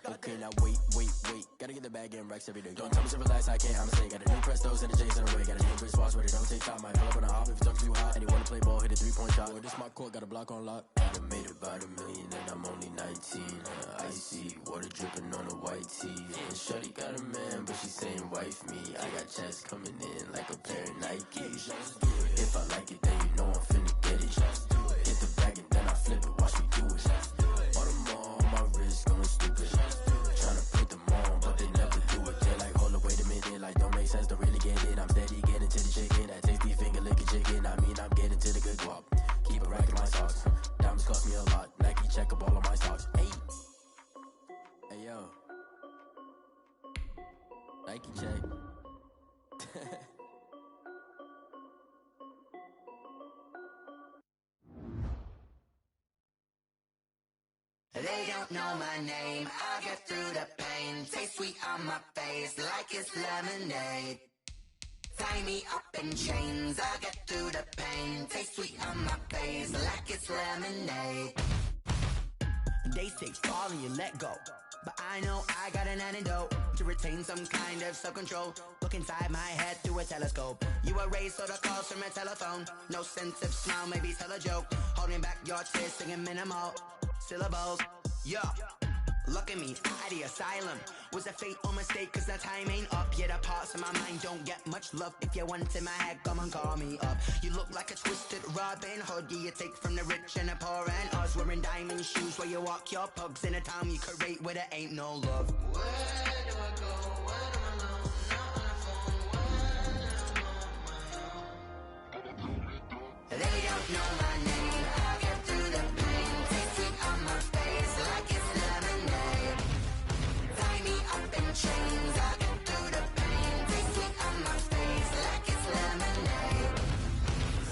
Okay, now wait. Gotta get the bag and racks every day. Don't tell me to relax, I can't, I'ma say. Got a new Prestos and a J's in the way. Got a new Chris Foss, but it don't take time. Might pull up on a hop if it talks too hot. And he wanna play ball, hit a 3-point shot. Or this my court, got a block on lock. I done made about $1 million and I'm only 19. Icy, water dripping on a white tee. And Shorty got a man, but she saying wife me. I got checks coming in like a pair of Nikes. If I like it, then you know I'm finna get it. Hit the bag and then I flip it, watch me do it. All them on my wrist going stupid. Tryna put them on, but they never do it. They're like, hold up, wait a minute, like don't make sense, don't really get it. I'm steady getting to the chicken, that tasty finger licking chicken. I mean, I'm getting to the good guap. Keep a rack in my socks. Diamonds cost me a lot. Nike check up all of my stocks. Hey yo, Nike check. They don't know my name, I get through the pain. Taste sweet on my face like it's lemonade. Tie me up in chains, I get through the pain. Taste sweet on my face like it's lemonade. They say fall and you let go, but I know I got an antidote to retain some kind of self-control. Look inside my head through a telescope. You erase all the calls from a telephone. No sense of smile, maybe tell a joke. Holding back your tears, singing minimal syllables. Yeah, look at me, at the asylum. Was a fate or mistake, cause the time ain't up. Yeah, the parts of my mind don't get much love. If you want in my head, come and call me up. You look like a twisted Robin Hood. Yeah, you take from the rich and the poor and us. Wearing diamond shoes where you walk your pugs in a town you create where there ain't no love. Where do I go? Where do I know? Not on the phone. When I'm on my own. They don't know my name. I get through the pain. Taste sweet on my face like it's lemonade. Tie me up in chains. I get through the pain. Taste sweet on my face like it's lemonade.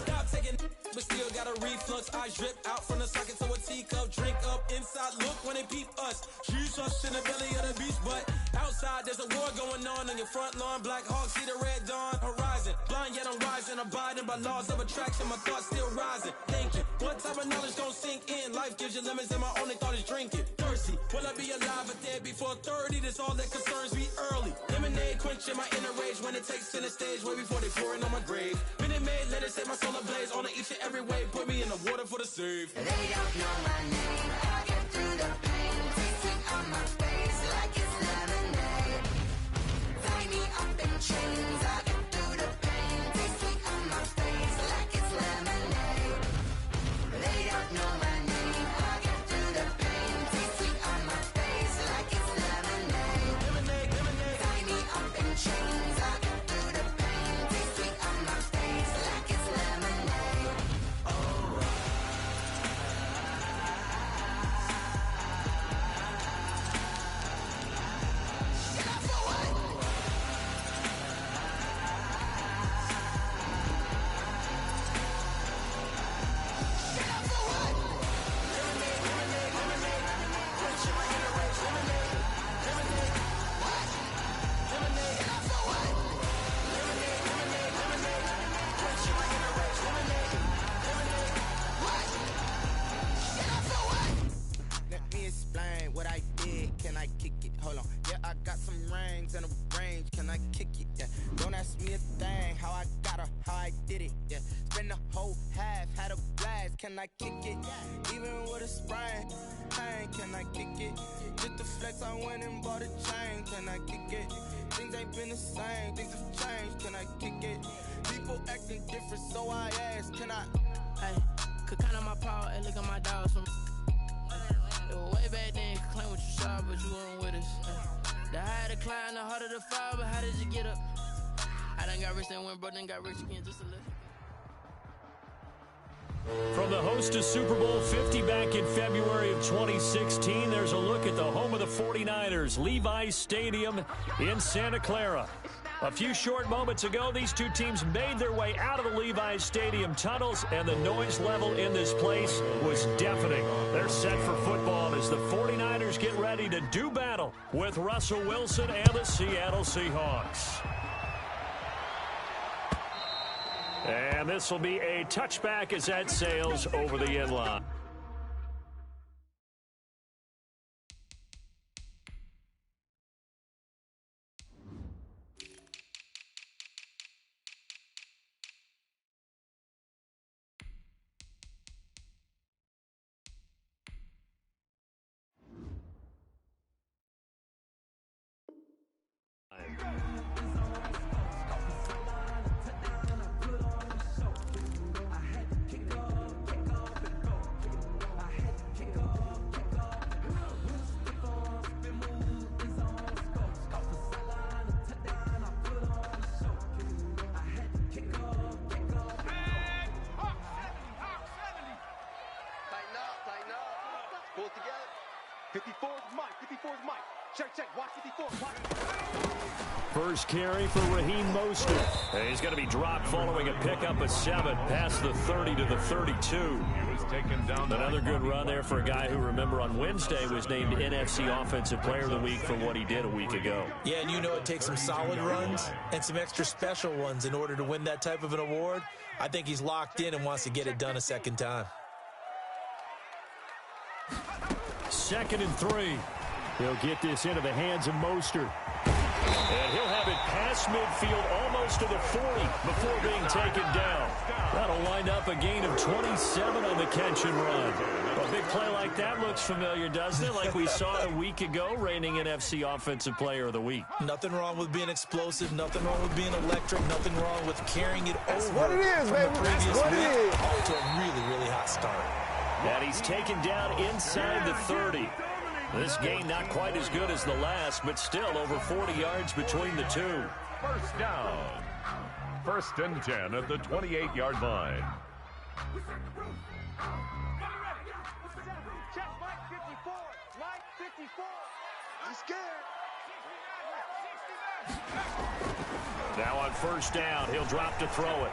Stop taking, but still got a reflux. Eyes drip out from the socket to a teacup. Drink up inside, look when they peep us. Shoes us in the belly of the beach, but outside there's a war going on your front lawn. Black Hawk, see the red dawn horizon. Blind yet I'm rising, abiding by laws of attraction. My thoughts still rising, thinking what type of knowledge gon' sink in? Life gives you lemons and my only thought is drinking. Thirsty, will I be alive or dead before 30? That's all that concerns me early. Lemonade quenching my inner rage when it takes center stage way before they pour it on my grave. Minute Maid, let it set my soul ablaze on each and every way. Put me in the water for the save. They don't know my name. I get through the pain. Taste sweet on my face like it's lemonade. Tie me up in chains. I get through the pain. Taste sweet on my face like it's lemonade. They don't know my name. I get through the pain. Taste sweet on my face like it's lemonade. Tie me up in chains. I get through the pain. Taste sweet on my face like it's lemonade. Let me explain what I did. Can I kick it? Hold on. Yeah, I got some rings and a range. Can I kick it? Yeah. Don't ask me a thing. How I got her, how I did it. Yeah. Spend the whole half, had a blast. Can I kick it? Even with a sprain. Pain, can I kick it? Just the flex, I went and bought a chain. Can I kick it? Things ain't been the same. Things have changed. Can I kick it? People acting different, so I ask. Can I? Hey, could count on my power and look at my dogs from. It was way back then, could claim what you saw, but you weren't with us. The higher the climb, the harder the fall, but how did you get up? I done got rich, then went broke, then got rich again, just a little. From the host of Super Bowl 50 back in February of 2016, there's a look at the home of the 49ers, Levi's Stadium in Santa Clara. A few short moments ago, these two teams made their way out of the Levi's Stadium tunnels, and the noise level in this place was deafening. They're set for football as the 49ers get ready to do battle with Russell Wilson and the Seattle Seahawks. And this will be a touchback as that sails over the end line. First carry for Raheem Mostert. And he's going to be dropped following a pickup of 7 past the 30 to the 32. Another good run there for a guy who, remember, on Wednesday was named NFC Offensive Player of the Week for what he did a week ago. Yeah, and you know it takes some solid runs and some extra special ones in order to win that type of an award. I think he's locked in and wants to get it done a second time. 2nd and 3. He'll get this into the hands of Mostert. And he'll have it past midfield almost to the 40 before being taken down. That'll wind up a gain of 27 on the catch and run. A big play like that looks familiar, doesn't it? Like we saw a week ago, reigning NFC Offensive Player of the Week. Nothing wrong with being explosive. Nothing wrong with being electric. Nothing wrong with carrying it over. That's what it is, from baby. the previous That's what week it is. off to a really, really hot start. And he's taken down inside the 30. This gain not quite as good as the last, but still over 40 yards between the two. First down. 1st and 10 at the 28-yard line. Now on 1st down, he'll drop to throw it.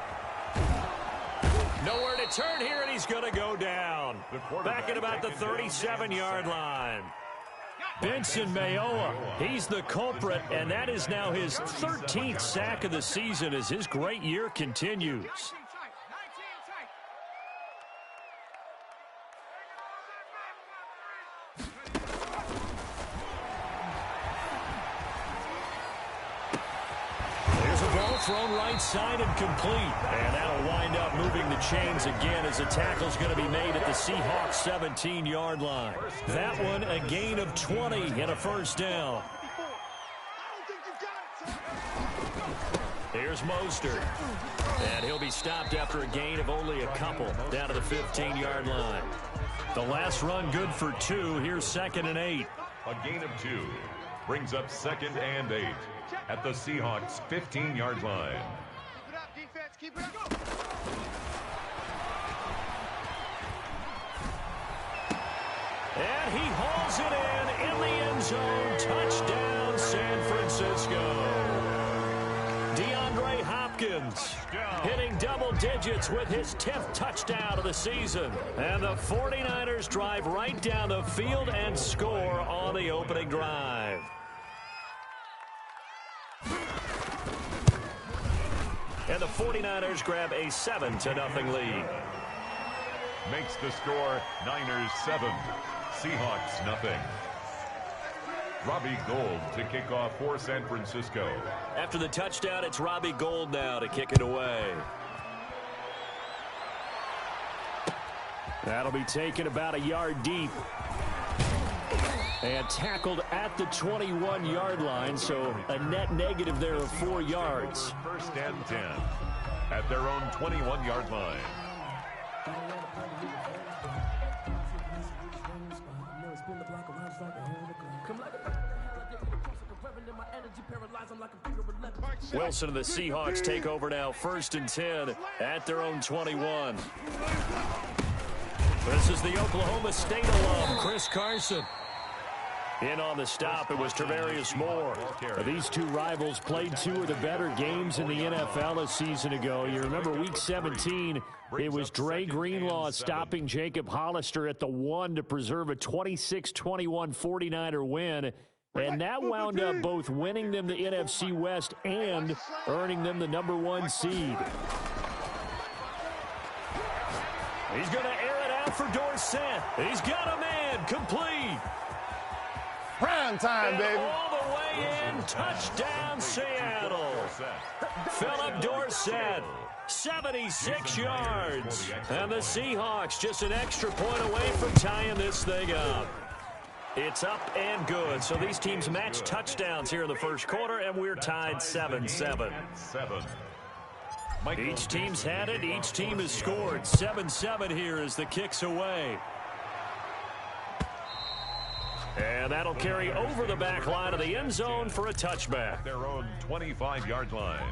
Nowhere to turn here, and he's going to go down. Back at about the 37-yard line. Benson Mayowa, he's the culprit, and that is now his 13th sack of the season as his great year continues. There's a ball thrown right side and complete, and that'll wind up moving the chains again as the tackle's going to be made at the Seahawks 17-yard line. That one a gain of 20 and a 1st down. Here's Mostert, and he'll be stopped after a gain of only a couple down to the 15-yard line. The last run good for 2. Here's 2nd and 8. A gain of 2 brings up 2nd and 8 at the Seahawks 15-yard line. Keep it up. And he hauls it in the end zone. Touchdown, San Francisco. DeAndre Hopkins hitting double digits with his 10th touchdown of the season. And the 49ers drive right down the field and score on the opening drive. And the 49ers grab a 7-0 lead. Makes the score Niners 7, Seahawks nothing. Robbie Gould to kick off for San Francisco. After the touchdown, it's Robbie Gould now to kick it away. That'll be taken about a yard deep. And tackled at the 21-yard line, so a net negative there of 4 yards. 1st and 10 at their own 21-yard line. Wilson and the Seahawks take over now, 1st and 10 at their own 21. This is the Oklahoma State alum, Chris Carson. In on the stop, it was Tarvarius Moore. These two rivals played 2 of the better games in the NFL a season ago. You remember week 17, it was Dre Greenlaw stopping Jacob Hollister at the 1 to preserve a 26-21 49er win. And that wound up both winning them the NFC West and earning them the #1 seed. He's going to air it out for Dorsett. He's got a man, complete. Prime time, And baby. all the way in, touchdown Seattle. Philip Dorsett, 76 yards. And the Seahawks just an extra point away from tying this thing up. It's up and good. So these teams match touchdowns here in the first quarter, and we're tied 7-7. Each team's had it. Each team has scored. 7-7 here as the kick's away. And that'll carry over the back line of the end zone for a touchback. Their own 25-yard line.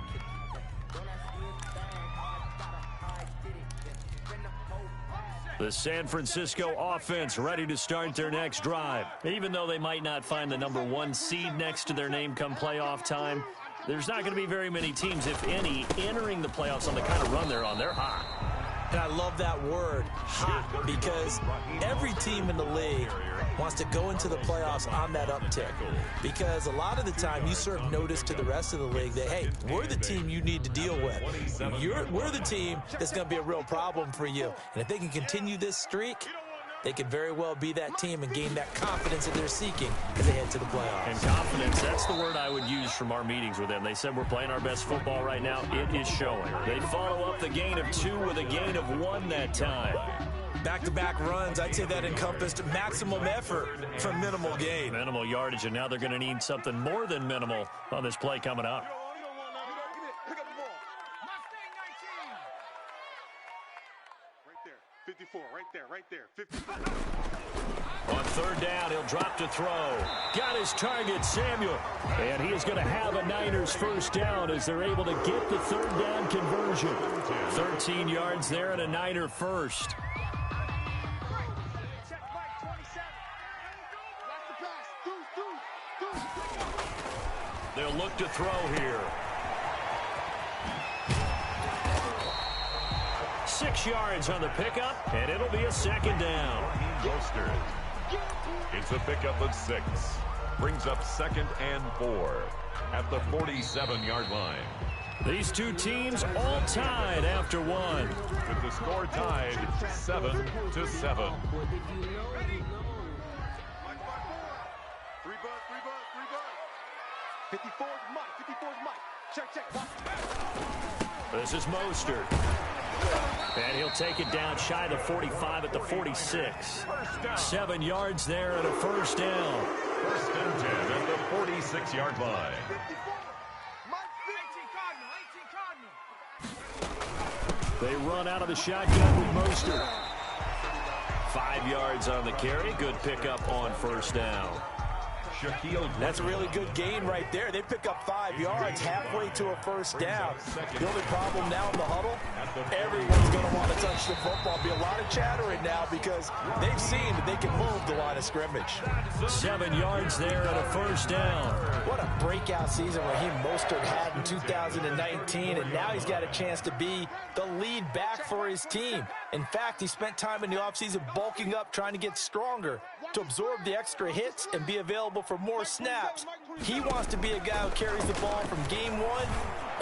The San Francisco offense ready to start their next drive. Even though they might not find the number 1 seed next to their name come playoff time, there's not going to be very many teams, if any, entering the playoffs on the kind of run they're on. They're hot. And I love that word, hot, because every team in the league wants to go into the playoffs on that uptick. Because a lot of the time you serve notice to the rest of the league that, hey, we're the team you need to deal with. We're the team that's going to be a real problem for you. And if they can continue this streak, they could very well be that team and gain that confidence that they're seeking as they head to the playoffs. And confidence, that's the word I would use from our meetings with them. They said we're playing our best football right now. It is showing. They follow up the gain of 2 with a gain of 1 that time. Back-to-back runs, I'd say that encompassed maximum effort for minimal gain. Minimal yardage, and now they're going to need something more than minimal on this play coming up. 54, right there, 54. On 3rd down, he'll drop to throw. Got his target, Samuel. And he is going to have a Niners first down as they're able to get the 3rd down conversion. 13 yards there and a Niner first. They'll look to throw here. 6 yards on the pickup, and it'll be a 2nd down. Mostert. It's a pickup of 6. Brings up 2nd and 4 at the 47-yard line. These two teams all tied after 1. With the score tied 7-7. 3 bud. Mike. 54's Mike. Check. This is Mostert. And he'll take it down shy of the 45 at the 46. 7 yards there and a first down. 1st and 10 at the 46-yard line. They run out of the shotgun with Mostert. 5 yards on the carry. Good pickup on first down. That's a really good gain right there. They pick up 5 yards halfway to a first down. The only problem now in the huddle, everyone's going to want to touch the football. Be a lot of chattering now because they've seen that they can move the line of scrimmage. 7 yards there and a first down. What a breakout season Raheem Mostert had in 2019, and now he's got a chance to be the lead back for his team. In fact, he spent time in the offseason bulking up, trying to get stronger to absorb the extra hits and be available for more snaps. He wants to be a guy who carries the ball from game 1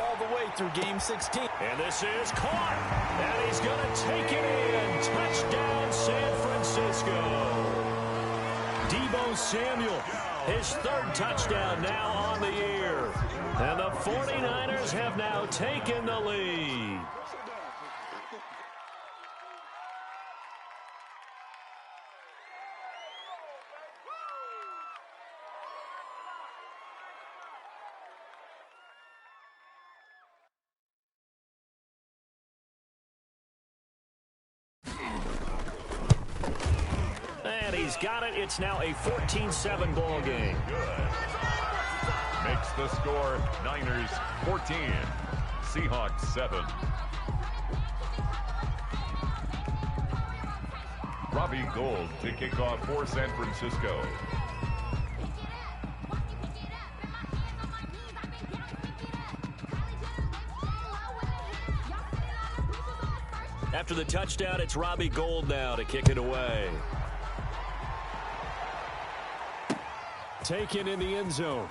all the way through game 16. And this is caught, and he's going to take it in. Touchdown, San Francisco. Deebo Samuel, his 3rd touchdown now on the year. And the 49ers have now taken the lead. And he's got it. It's now a 14-7 ball game. Good. Makes the score Niners 14, Seahawks 7. Robbie Gould to kick off for San Francisco. After the touchdown, it's Robbie Gould now to kick it away. Taken in the end zone.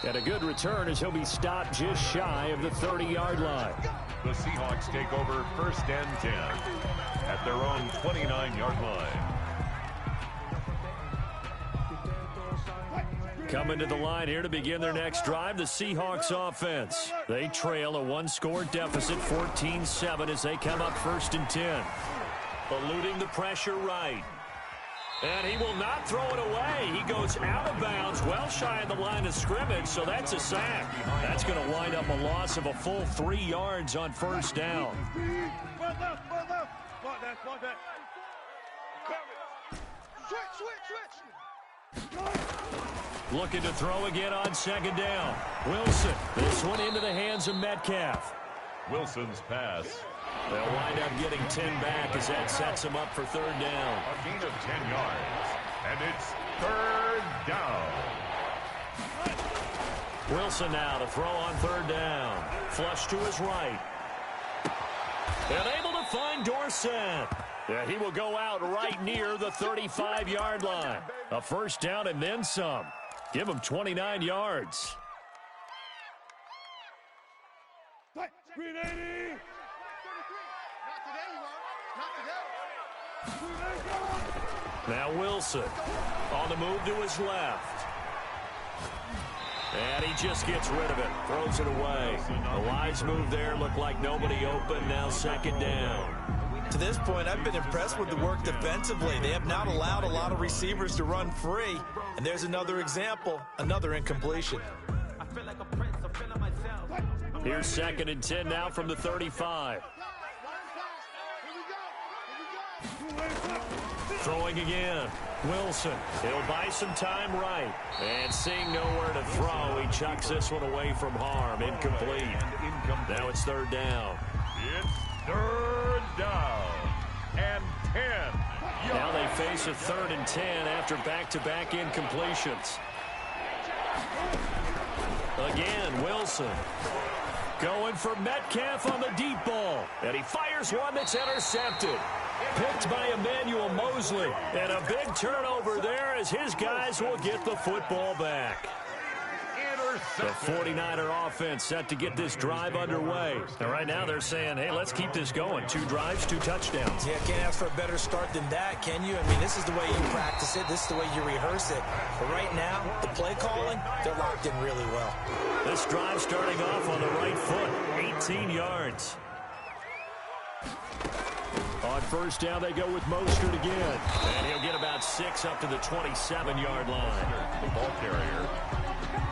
And a good return as he'll be stopped just shy of the 30-yard line. The Seahawks take over 1st and 10 at their own 29-yard line. Coming to the line here to begin their next drive, the Seahawks offense. They trail a 1-score deficit, 14-7, as they come up 1st and 10. Eluding the pressure right. And he will not throw it away. He goes out of bounds, well shy of the line of scrimmage, so that's a sack. That's going to wind up a loss of a full 3 yards on first down. Looking to throw again on second down. Wilson, this one into the hands of Metcalf. Wilson's pass. They'll wind up getting 10 back as that sets them up for third down. A gain of 10 yards. And it's third down. Wilson now to throw on third down. Flush to his right. And able to find Dorsett. And he will go out right near the 35-yard line. A first down and then some. Give him 29 yards. Now Wilson on the move to his left. And he just gets rid of it. Throws it away. The wise move there. Looked like nobody open. Now second down. To this point, I've been impressed with the work defensively. They have not allowed a lot of receivers to run free. And there's another example, another incompletion. Here's second and 10 now from the 35. Throwing again. Wilson. He'll buy some time right. And seeing nowhere to throw, he chucks this one away from harm. Incomplete. Now it's third down. It's third down. And 10. Now they face a third and 10 after back-to-back incompletions. Again, Wilson. Going for Metcalf on the deep ball. And he fires one that's intercepted. Picked by Emmanuel Mosley. And a big turnover there as his guys will get the football back. The 49er offense set to get this drive underway. And right now they're saying, hey, let's keep this going. 2 drives, 2 touchdowns. Yeah, can't ask for a better start than that, can you? I mean, this is the way you practice it. This is the way you rehearse it. But right now, the play calling, they're locked in really well. This drive starting off on the right foot. 18 yards. On first down, they go with Mostert again. And he'll get about 6 up to the 27-yard line. The ball carrier.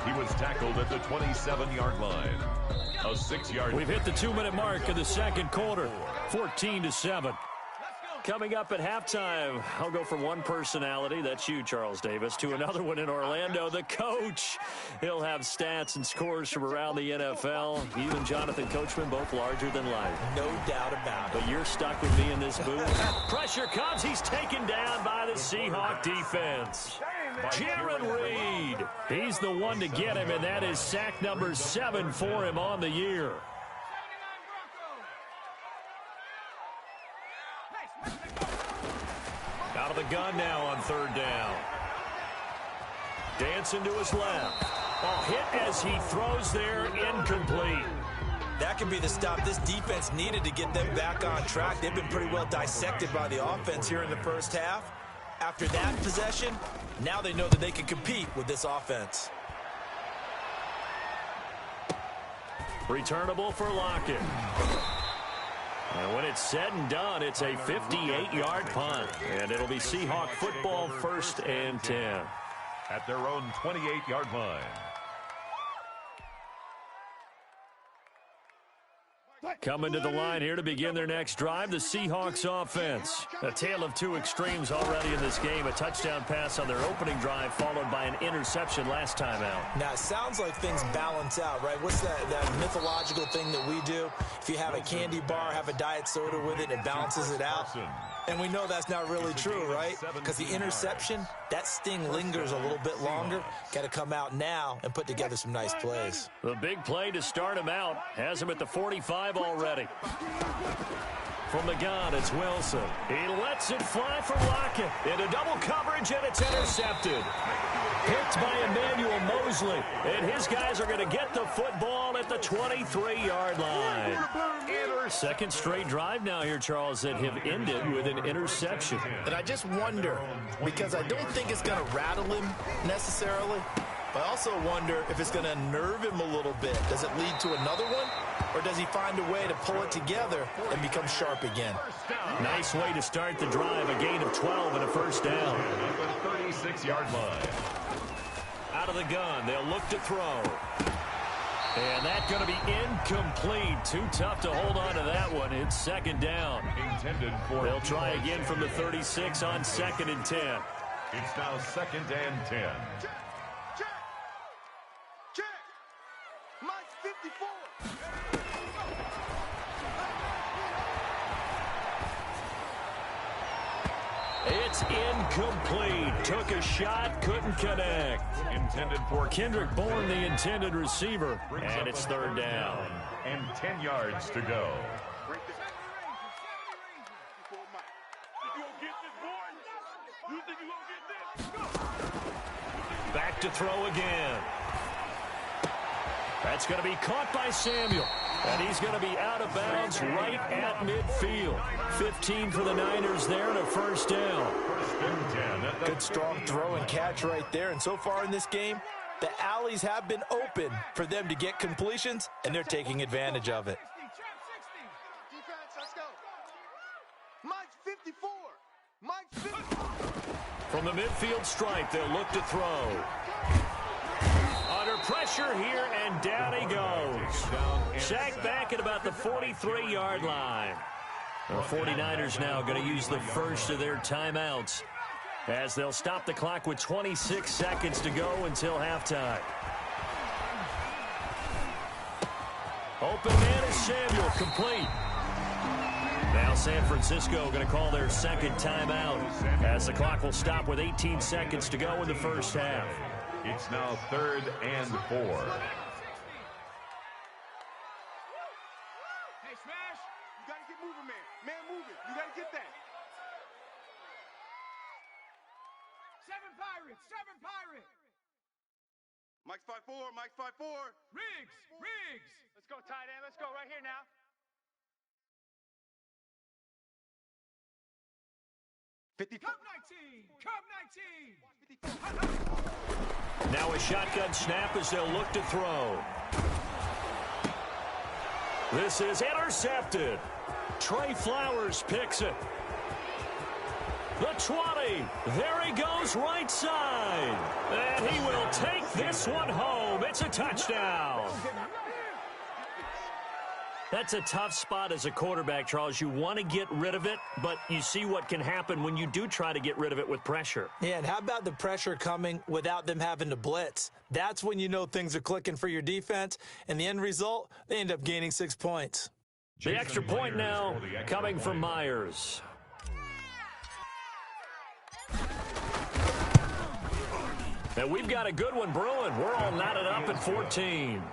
He was tackled at the 27-yard line. A 6-yard. We've hit the 2-minute mark of the second quarter. 14-7. Coming up at halftime, I'll go from one personality, that's you, Charles Davis, to another one in Orlando, the coach. He'll have stats and scores from around the NFL. You and Jonathan Coachman, both larger than life. No doubt about it. But you're stuck with me in this booth. Pressure comes. He's taken down by the Seahawk defense. Jaron Reed. He's the one to get him, and that is sack number 7 for him on the year. Out of the gun now on third down. Dancing to his left. Oh, hit as he throws there, incomplete. That could be the stop this defense needed to get them back on track. They've been pretty well dissected by the offense here in the first half. After that possession, now they know that they can compete with this offense. Returnable for Lockett. And when it's said and done, it's a 58-yard punt. And it'll be Seahawk football, 1st and 10. At their own 28-yard line. Coming to the line here to begin their next drive, the Seahawks offense. A tale of 2 extremes already in this game. A touchdown pass on their opening drive followed by an interception last time out. Now, it sounds like things balance out, right? What's that mythological thing that we do? If you have a candy bar, have a diet soda with it, it balances it out. And we know that's not really true, right? Because the interception, that sting lingers a little bit longer. Got to come out now and put together some nice plays. The big play to start him out has him at the 45 already. From the gun, it's Wilson. He lets it fly for Lockett. Into double coverage, and it's intercepted. Picked by Emmanuel Mosley. And his guys are going to get the football at the 23-yard line. Second straight drive now here, Charles, that have ended with an interception. And I just wonder, because I don't think it's going to rattle him necessarily, but I also wonder if it's going to unnerve him a little bit. Does it lead to another one? Or does he find a way to pull it together and become sharp again? Nice way to start the drive. A gain of 12 and a first down. At the 36-yard line. Out of the gun, they'll look to throw. And that's going to be incomplete. Too tough to hold on to that one. It's second down. Intended for. They'll try again from the 36 on 2nd and 10. It's now 2nd and 10. Check. Mike 54. Incomplete. Took a shot, couldn't connect. Intended for Kendrick Bourne, the intended receiver. And it's third down. And 10 yards to go. Back to throw again. That's going to be caught by Samuel. And he's going to be out of bounds right at midfield. 15 for the Niners there and a first down. Good strong throw and catch right there. And so far in this game, the alleys have been open for them to get completions, and they're taking advantage of it. Defense, let's go. Mike's 54. Mike's 54. From the midfield stripe, they'll look to throw. Under pressure here, and down he goes. Sacked back at about the 43-yard line. The 49ers now going to use the first of their timeouts as they'll stop the clock with 26 seconds to go until halftime. Open man is Samuel, complete. Now San Francisco going to call their second timeout as the clock will stop with 18 seconds to go in the first half. It's now 3rd and 4. Hey, Smash, you got to get moving, man. Man, moving. You got to get that. 7 Pirates, 7 Pirates. Mike's 5-4, Mike's 5-4. Riggs, Riggs. Let's go, tight end. Let's go right here now. Cup 19, Cup 19. Now a shotgun snap as they'll look to throw. This is intercepted. Trey Flowers picks it. The 20. There he goes right side. And he will take this one home. It's a touchdown. That's a tough spot as a quarterback, Charles. You want to get rid of it, but you see what can happen when you do try to get rid of it with pressure. Yeah, and how about the pressure coming without them having to blitz? That's when you know things are clicking for your defense, and the end result, they end up gaining 6 points. The extra point now coming from Myers. And we've got a good one brewing. We're all knotted up at 14.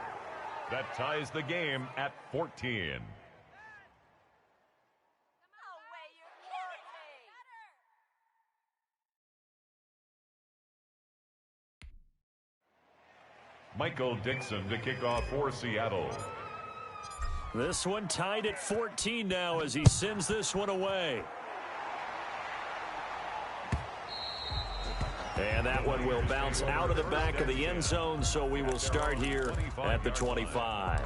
That ties the game at 14. Michael Dixon to kick off for Seattle. This one tied at 14 now as he sends this one away. And that one will bounce out of the back of the end zone, so we will start here at the 25.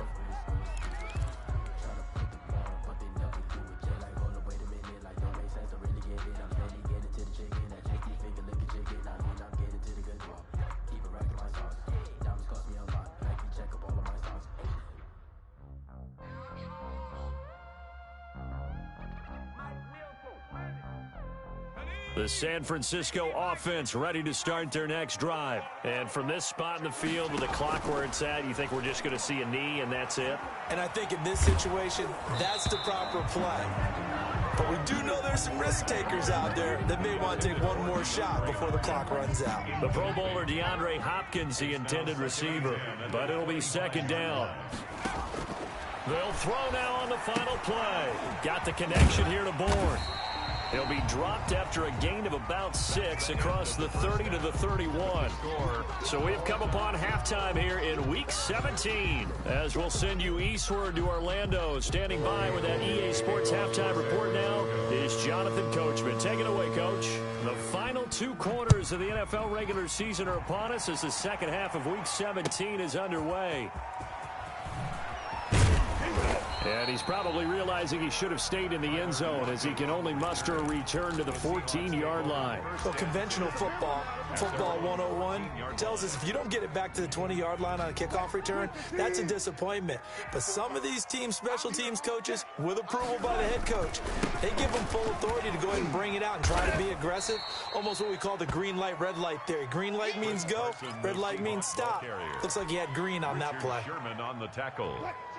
The San Francisco offense ready to start their next drive. And from this spot in the field with the clock where it's at, you think we're just going to see a knee and that's it? And I think in this situation, that's the proper play. But we do know there's some risk takers out there that may want to take one more shot before the clock runs out. The Pro Bowler DeAndre Hopkins, the intended receiver. But it'll be second down. They'll throw now on the final play. Got the connection here to Bourne. He'll be dropped after a gain of about 6 across the 30 to the 31. So we've come upon halftime here in Week 17. As we'll send you eastward to Orlando. Standing by with that EA Sports halftime report now is Jonathan Coachman. Take it away, Coach. The final 2 quarters of the NFL regular season are upon us as the second half of Week 17 is underway. And he's probably realizing he should have stayed in the end zone as he can only muster a return to the 14-yard line. Well, conventional football 101, tells us if you don't get it back to the 20-yard line on a kickoff return, that's a disappointment. But some of these teams, special teams coaches, with approval by the head coach, they give them full authority to go ahead and bring it out and try to be aggressive, almost what we call the green light, red light theory. Green light means go, red light means stop. Looks like he had green on that play. Sherman on the tackle.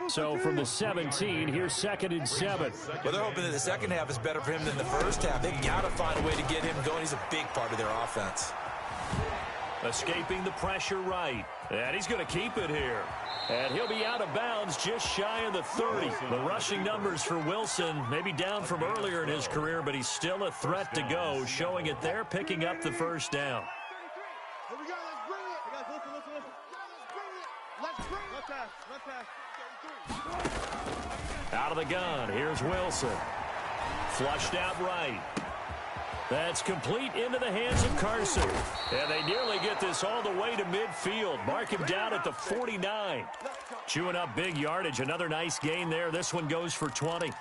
So from the 17, 17. Here's 2nd and 7. Well, they're hoping that the second half is better for him than the first half. They've got to find a way to get him going. He's a big part of their offense. Escaping the pressure right. And he's going to keep it here. And he'll be out of bounds just shy of the 30. The rushing numbers for Wilson maybe down from earlier in his career, but he's still a threat to go, showing it there, picking up the first down. Here we go, let's bring it. Guys, listen. Let's bring it. Let's pass. Out of the gun, here's Wilson. Flushed out right. That's complete into the hands of Carson. And they nearly get this all the way to midfield. Mark him down at the 49. Chewing up big yardage. Another nice gain there. This one goes for 20.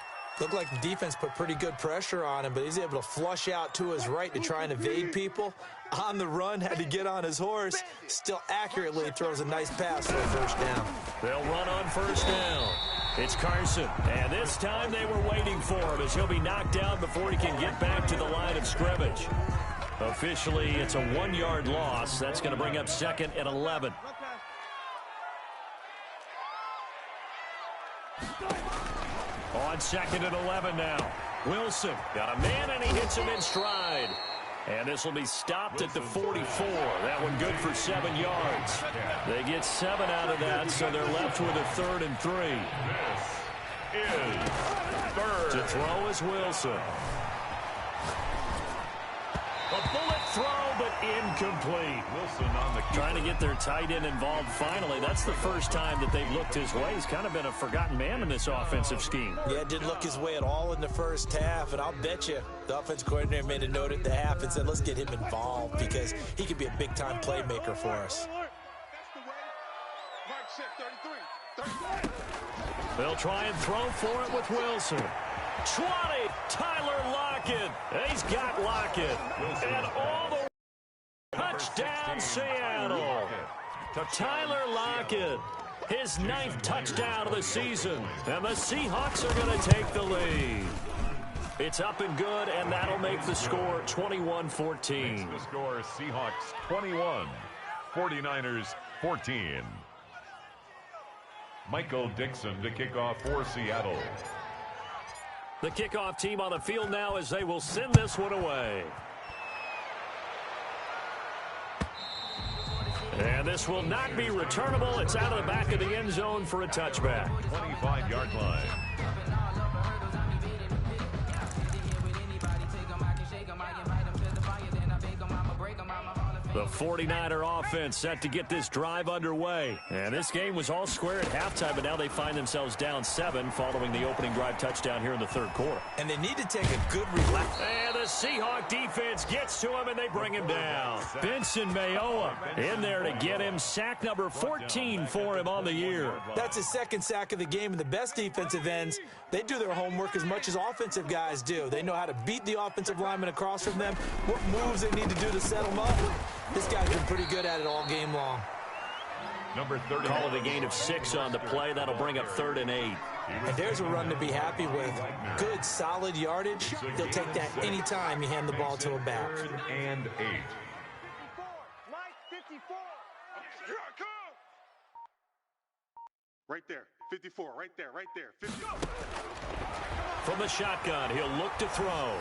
Looked like the defense put pretty good pressure on him, but he's able to flush out to his right to try and evade people. On the run, had to get on his horse. Still accurately throws a nice pass for a first down. They'll run on first down. It's Carson, and this time they were waiting for him as he'll be knocked down before he can get back to the line of scrimmage. Officially, it's a 1-yard loss. That's going to bring up 2nd and 11. On 2nd and 11 now. Wilson got a man, and he hits him in stride. And this will be stopped at the 44. That one good for 7 yards. They get 7 out of that, so they're left with a 3rd and 3. This is third. To throw is Wilson. A bullet throw, but incomplete. Wilson on the Trying to get their tight end involved finally. That's the first time that they've looked his way. He's kind of been a forgotten man in this offensive scheme. Yeah, didn't look his way at all in the first half, and I'll bet you the offensive coordinator made a note at the half and said, let's get him involved because he could be a big-time playmaker for us. They'll try and throw for it with Wilson. 20, Tyler Lockett. He's got Lockett. And all the touchdown, Seattle. Tyler Lockett, his 9th touchdown of the season. And the Seahawks are going to take the lead. It's up and good, and that'll make the score 21-14. The score, Seahawks 21, 49ers 14. Michael Dixon to kick off for Seattle. The kickoff team on the field now as they will send this one away. And this will not be returnable. It's out of the back of the end zone for a touchback. 25-yard line. The 49er offense set to get this drive underway. And this game was all square at halftime, but now they find themselves down 7 following the opening drive touchdown here in the 3rd quarter. And they need to take a good relax. And the Seahawk defense gets to him, and they bring him down. Benson Mayowa in there to get him. Sack number 14 for him on the year. That's his 2nd sack of the game, and the best defensive ends, they do their homework as much as offensive guys do. They know how to beat the offensive lineman across from them, what moves they need to do to set them up. This guy's been pretty good at it all game long. Number 30. Call it a gain of 6 on the play. That'll bring up 3rd and 8. And there's a run to be happy with. Good, solid yardage. They'll take that anytime you hand the ball to a back. 3rd and 8. Mike, 54. Here I come. Right there. 54. Right there. 54. From the shotgun, he'll look to throw.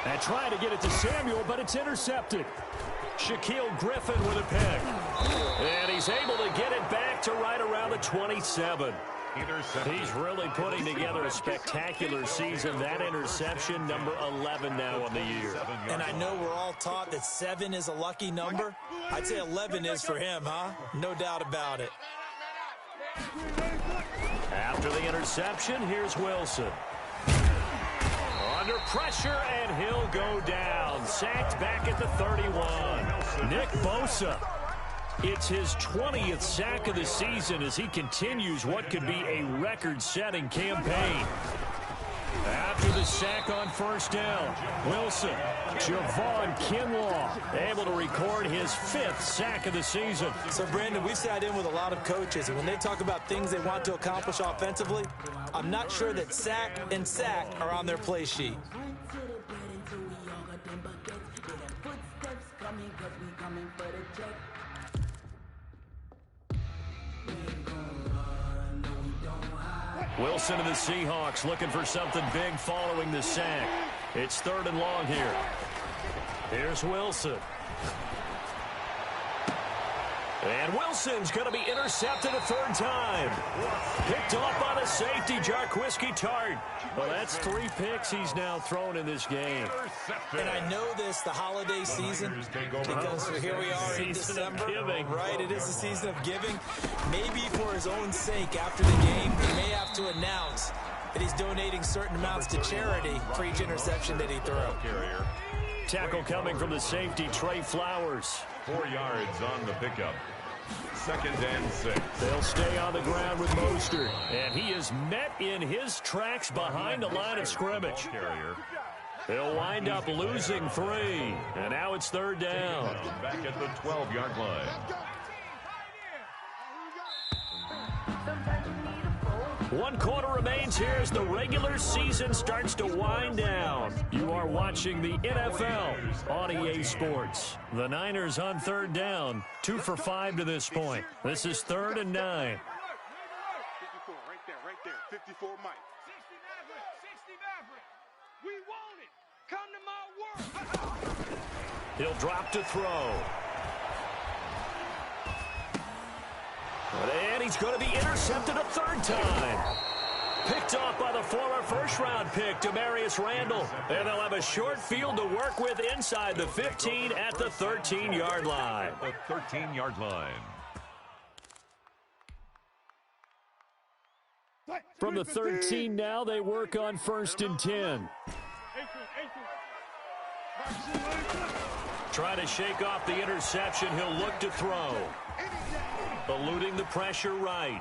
And trying to get it to Samuel, but it's intercepted. Shaquille Griffin with a pick. And he's able to get it back to right around the 27. He's really putting together a spectacular season. That interception, number 11 now on the year. And I know we're all taught that 7 is a lucky number. I'd say 11 is for him, huh? No doubt about it. After the interception, here's Wilson. Under pressure, and he'll go down. Sacked back at the 31. Nick Bosa. It's his 20th sack of the season as he continues what could be a record-setting campaign. After the sack on first down, Wilson, Javon Kinlaw, able to record his 5th sack of the season. So, Brandon, we've sat in with a lot of coaches, and when they talk about things they want to accomplish offensively, I'm not sure that sack and sack are on their play sheet. Wilson and the Seahawks looking for something big following the sack. It's 3rd and long here. Here's Wilson. And Wilson's going to be intercepted a 3rd time. Picked off by the safety, Jarquiski Tart. Well, that's 3 picks he's now thrown in this game. And I know this, the holiday season, because here we are in December. Right, it is the season of giving. Maybe for his own sake, after the game, he may have to announce that he's donating certain amounts to charity for each interception that he threw. Tackle coming from the safety, Trey Flowers. 4 yards on the pickup. 2nd and 6. They'll stay on the ground with Mostert. And he is met in his tracks behind the line of scrimmage. They'll wind up losing 3. And now it's 3rd down. Back at the 12-yard line. 1 quarter remains here as the regular season starts to wind down. You are watching the NFL on EA Sports. The Niners on 3rd down, 2 for 5 to this point. This is 3rd and 9. 54, right there. 54 Mike. 60 Maverick. We want it. Come to my work. He'll drop to throw. And he's going to be intercepted a 3rd time. Picked off by the former first-round pick, Demarius Randall. And they'll have a short field to work with inside the 15 at the 13-yard line. The 13-yard line. From the 13 now, they work on 1st and 10. Trying to shake off the interception. He'll look to throw. Eluding the pressure right.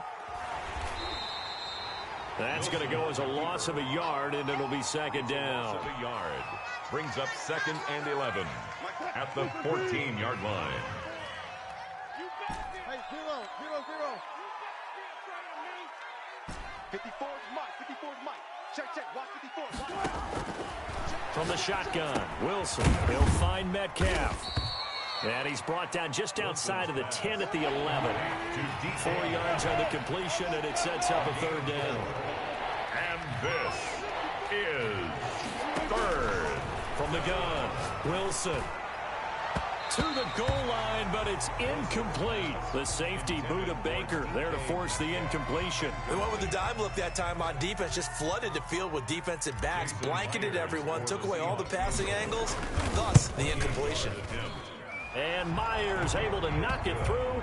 That's going to go as a loss of a yard, and it'll be 2nd down. Loss of a yard. Brings up 2nd and 11 at the 14-yard line. Hey, 0. 54 is Mike. 54 is Mike. Check. Watch 54. From the shotgun, Wilson. He'll find Metcalf. And he's brought down just outside of the 10 at the 11. 4 yards on the completion, and it sets up a 3rd down. And this is 3rd. From the gun, Wilson. To the goal line, but it's incomplete. The safety, Buda Baker, there to force the incompletion. The one with the dime look that time on defense just flooded the field with defensive backs, blanketed everyone, took away all the passing angles, thus the incompletion. And Myers able to knock it through.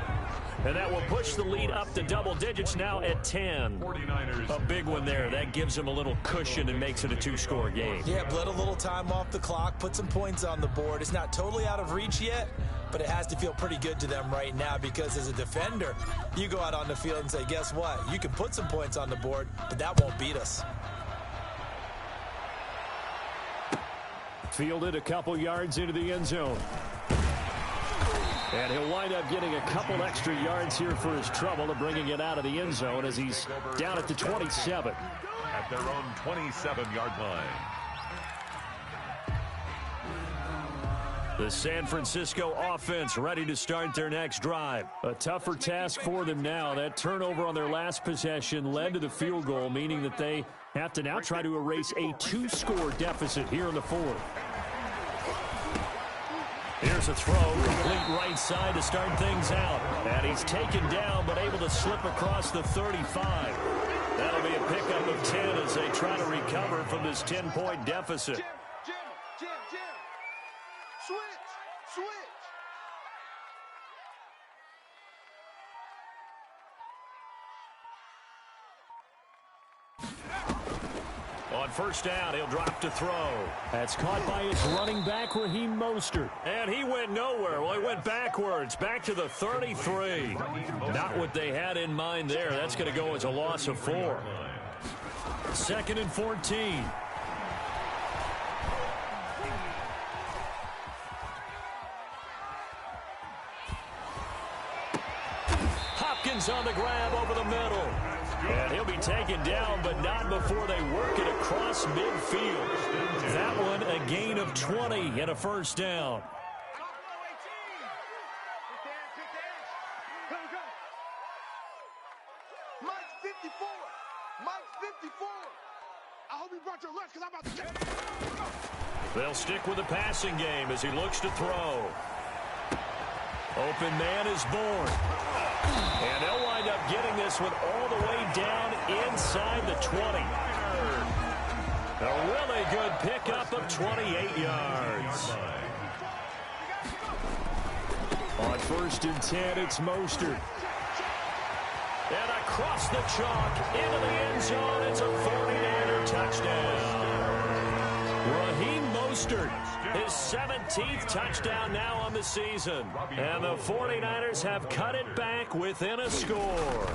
And that will push the lead up to double digits now at 10. 49ers. A big one there. That gives them a little cushion and makes it a 2-score game. Yeah, bled a little time off the clock, put some points on the board. It's not totally out of reach yet, but it has to feel pretty good to them right now because as a defender, you go out on the field and say, guess what? You can put some points on the board, but that won't beat us. Fielded a couple yards into the end zone. And he'll wind up getting a couple extra yards here for his trouble of bringing it out of the end zone as he's down at the 27. At their own 27-yard line. The San Francisco offense ready to start their next drive. A tougher task for them now. That turnover on their last possession led to the field goal, meaning that they have to now try to erase a 2-score deficit here in the 4th. Here's a throw, complete right side to start things out. And he's taken down, but able to slip across the 35. That'll be a pickup of 10 as they try to recover from this 10-point deficit. Jim. Switch. On 1st down, he'll drop to throw. That's caught by his running back, Raheem Mostert. And he went nowhere. Well, he went backwards, back to the 33. Not what they had in mind there. That's going to go as a loss of 4. 2nd and 14. Hopkins on the grab over the middle. And he'll be taken down, but not before they work it across midfield. That one, a gain of 20 and a 1st down. Mike's 54. They'll stick with the passing game as he looks to throw. Open man is born. And they'll wind up getting this one all the way down inside the 20. A really good pickup of 28 yards. On 1st and 10, it's Mostert. And across the chalk into the end zone, it's a 49er touchdown. Raheem Mostert, his 17th touchdown now on the season. And the 49ers have cut it back within a score.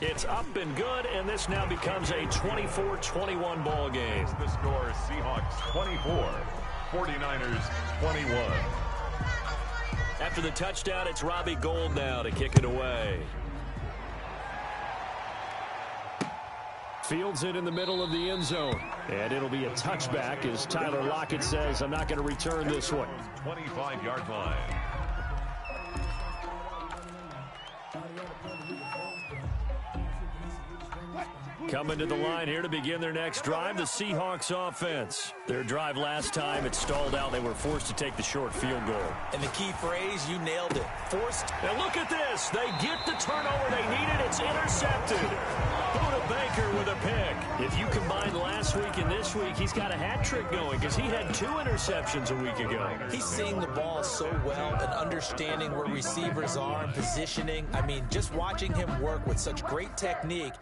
It's up and good, and this now becomes a 24-21 ball game. The score, Seahawks 24, 49ers 21. After the touchdown, it's Robbie Gould now to kick it away. Fields it in the middle of the end zone. And it'll be a touchback as Tyler Lockett says, I'm not going to return this one. 25-yard line. Coming to the line here to begin their next drive, the Seahawks offense. Their drive last time, it stalled out. They were forced to take the short field goal. And the key phrase, you nailed it. Forced. And look at this. They get the turnover they needed. It's intercepted. Buda Baker with a pick. If you combine last week and this week, he's got a hat trick going because he had 2 interceptions a week ago. He's seeing the ball so well and understanding where receivers are and positioning. I mean, just watching him work with such great technique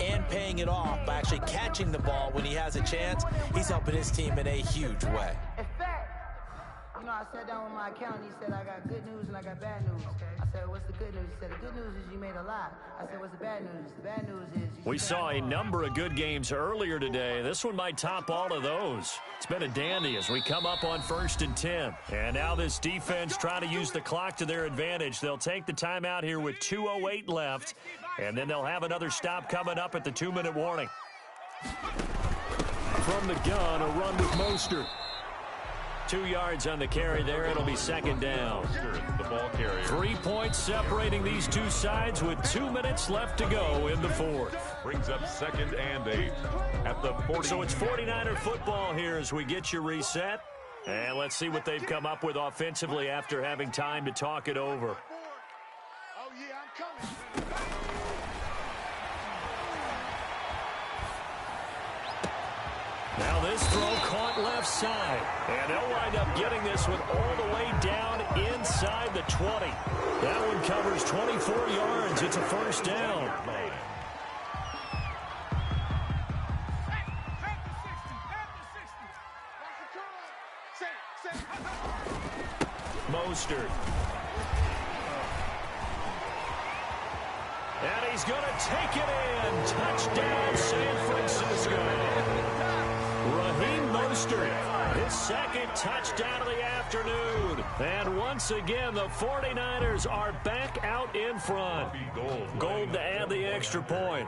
and paying it off by actually catching the ball when he has a chance, he's helping his team in a huge way. In fact, you know, I sat down with my accountant. He said, I got good news and I got bad news. I said, what's the good news? He said, the good news is you made a lot. I said, what's the bad news? The bad news is... We saw a number of good games earlier today. This one might top all of those. It's been a dandy as we come up on 1st and 10. And now this defense trying to use the clock to their advantage. They'll take the timeout here with 2:08 left. And then they'll have another stop coming up at the 2-minute warning. From the gun, a run with Mostert. 2 yards on the carry there. It'll be 2nd down. The ball carrier. 3 points separating these two sides with 2 minutes left to go in the 4th. Brings up 2nd and 8 at the 40. So it's 49er football here as we get you reset. And let's see what they've come up with offensively after having time to talk it over. Oh, yeah, I'm coming. Now this throw caught left side. And they'll wind up getting this one all the way down inside the 20. That one covers 24 yards. It's a 1st down. Mostert. And he's going to take it in. Touchdown, San Francisco. Raheem Mostert, his 2nd touchdown of the afternoon. And once again, the 49ers are back out in front. Gould to add the extra point.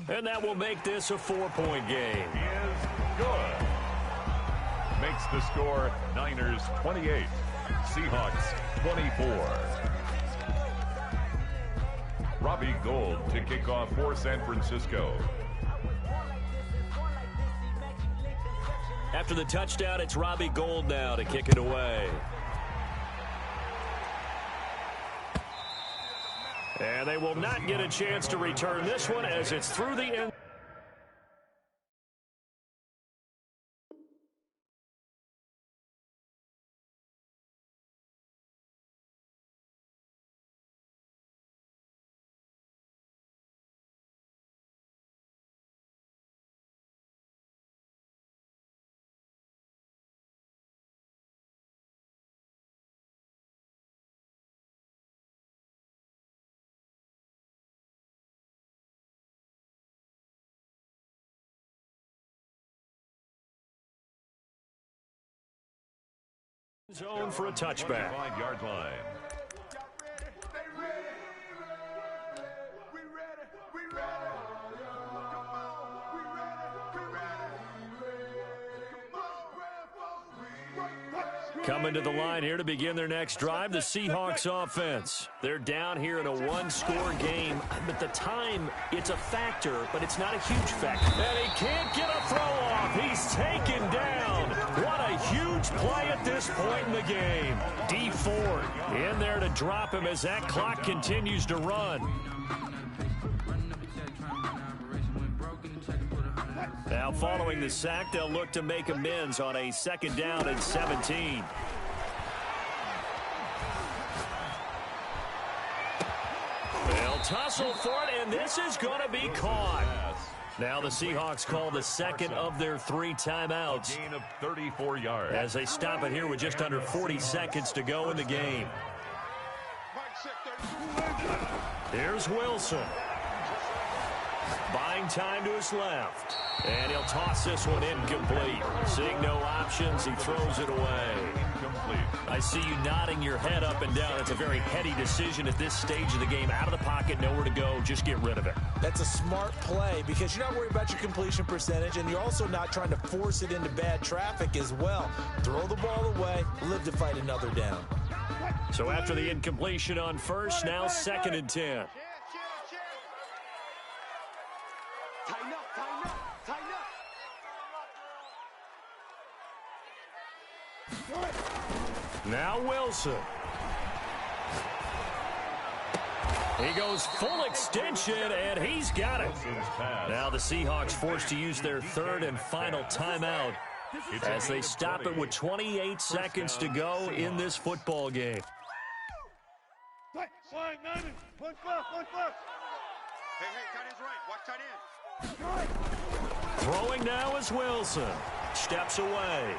And that will make this a 4-point game. He is good. Makes the score Niners 28, Seahawks 24. Robbie Gould to kick off for San Francisco. After the touchdown, it's Robbie Gould now to kick it away. And they will not get a chance to return this one as it's through the end. Zone for a touchback. 5-yard line. Coming to the line here to begin their next drive, the Seahawks offense. They're down here in a one-score game. But the time, it's a factor, but it's not a huge factor. And he can't get a throw off. He's taken down. What a huge play at this point in the game. Dee Ford in there to drop him as that clock continues to run. Now following the sack, they'll look to make amends on a 2nd down and 17. They'll tussle for it, and this is going to be caught. Now the Seahawks call the second of their 3 timeouts. A gain of 34 yards. As they stop it here with just under 40 seconds to go in the game. Here's Wilson. Buying time to his left. And he'll toss this one incomplete. Seeing no options, he throws it away. Incomplete. I see you nodding your head up and down. It's a very heady decision at this stage of the game. Out of the pocket, nowhere to go. Just get rid of it. That's a smart play because you're not worried about your completion percentage, and you're also not trying to force it into bad traffic as well. Throw the ball away, live to fight another down. So after the incompletion on first, now 2nd and 10. Tighten up, tighten up, tighten up. Now Wilson. He goes full extension, and he's got it. Now the Seahawks forced to use their 3rd and final timeout as they stop it with 28 seconds to go in this football game. Swing, Naaman. Punch left, punch left. Hey, tight end's right. Watch tight end. Throwing now is Wilson. Steps away.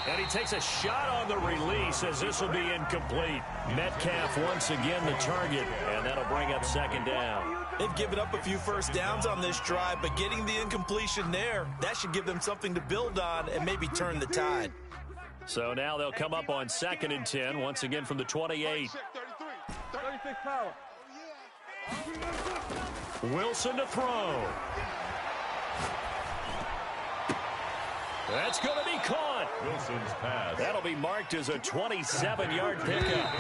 And he takes a shot on the release as this will be incomplete. Metcalf once again the target, and that'll bring up 2nd down. They've given up a few first downs on this drive, but getting the incompletion there, that should give them something to build on and maybe turn the tide. So now they'll come up on 2nd and 10, once again from the 28. 36 power. Wilson to throw. That's going to be caught. Wilson's pass. That'll be marked as a 27-yard pickup.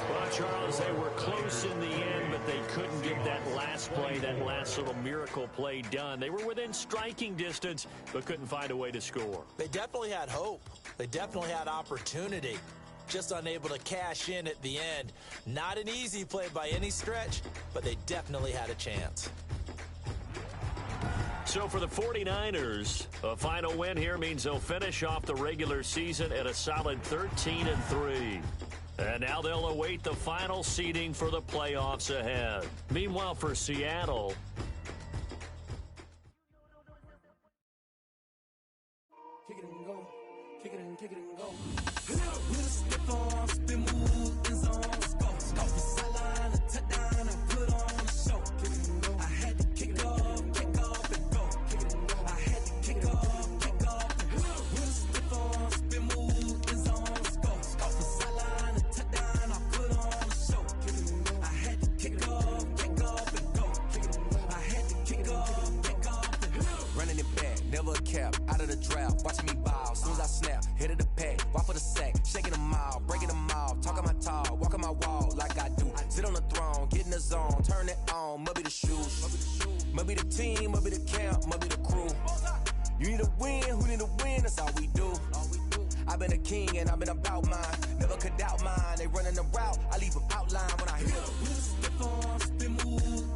Well, Charles, they were close in the end, but they couldn't get that last play, that last little miracle play done. They were within striking distance, but couldn't find a way to score. They definitely had hope. They definitely had opportunity. Just unable to cash in at the end. Not an easy play by any stretch, but they definitely had a chance. So for the 49ers, a final win here means they'll finish off the regular season at a solid 13-3. And now they'll await the final seeding for the playoffs ahead. Meanwhile, for Seattle, kick it and go, kick it and go. Watching me ball, soon as I snap, hit of the pack, walk for the sack, shaking them all, breaking them all, talking my tall, walking my wall like I do. Sit on the throne, get in the zone, turn it on, must be the shoes, must be the team, must be the camp, must be the crew. You need a win, who need a win, that's all we do. I've been a king and I've been about mine, never could doubt mine. They running the route, I leave them outline when I hit them.